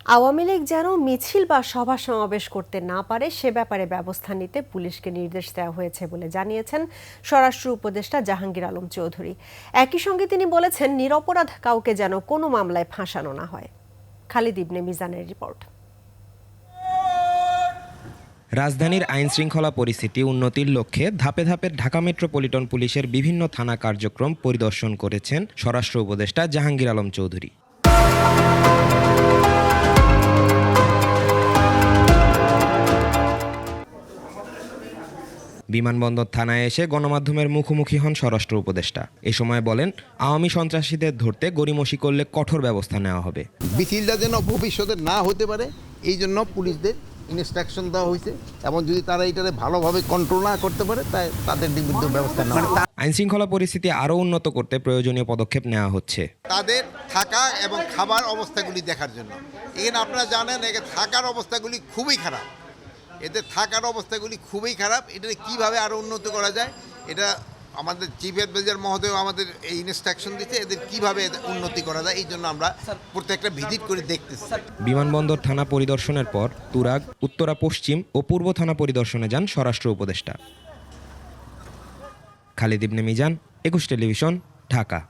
আওয়ামী লীগ যেন মিছিল বা সভা সমাবেশ করতে না পারে সে ব্যাপারে ব্যবস্থা নিতে পুলিশকে নির্দেশ দেওয়া হয়েছে বলে জানিয়েছেন স্বরাষ্ট্র উপদেষ্টা জাহাঙ্গীর আলম চৌধুরী। একই সঙ্গে তিনি বলেছেন, নিরপরাধ কাউকে যেন কোনো মামলায় ফাঁসানো না হয়। খালিদ ইবনে মিজানের রিপোর্ট। রাজধানীর আইনশৃঙ্খলা পরিস্থিতি উন্নতির লক্ষ্যে ধাপে ধাপে ঢাকা মেট্রোপলিটন পুলিশের বিভিন্ন থানা কার্যক্রম পরিদর্শন করেছেন স্বরাষ্ট্র উপদেষ্টা জাহাঙ্গীর আলম চৌধুরী। বিমানবন্দর থানায় এসে গণমাধ্যমের মুখোমুখি হন স্বরাষ্ট্র উপদেষ্টা। এ সময় বলেন, আওয়ামী সন্ত্রাসীদের ধরতে গড়িমসি করলে কঠোর ব্যবস্থা নেওয়া হবে। মিছিলটা যেন ভবিষ্যতে না হতে পারে এই জন্য পুলিশদের ইনস্ট্রাকশন দেওয়া হয়েছে, এবং যদি তারা এটারে ভালোভাবে কন্ট্রোল না করতে পারে তাই তাদের বিরুদ্ধে ব্যবস্থা নেওয়া হবে। আইনশৃঙ্খলা পরিস্থিতি আরও উন্নত করতে প্রয়োজনীয় পদক্ষেপ নেওয়া হচ্ছে। তাদের থাকা এবং খাবার অবস্থাগুলি দেখার জন্য। এখানে আপনারা জানেন থাকার অবস্থাগুলি খুবই খারাপ, এদের থাকার অবস্থাগুলি খুবই খারাপ। এটা কিভাবে আরও উন্নত করা যায়, এটা আমাদের চিফ অ্যাডভাইজার মহোদয় আমাদের এই ইনস্ট্রাকশন দিচ্ছে, এদের কিভাবে উন্নতি করা যায়, এই জন্য আমরা প্রত্যেকটা ভিজিট করে দেখতেছি। বিমানবন্দর থানা পরিদর্শনের পর তুরাগ, উত্তরা পশ্চিম ও পূর্ব থানা পরিদর্শনে যান স্বরাষ্ট্র উপদেষ্টা। খালিদ ইবনে মিজান, 21 টেলিভিশন, ঢাকা।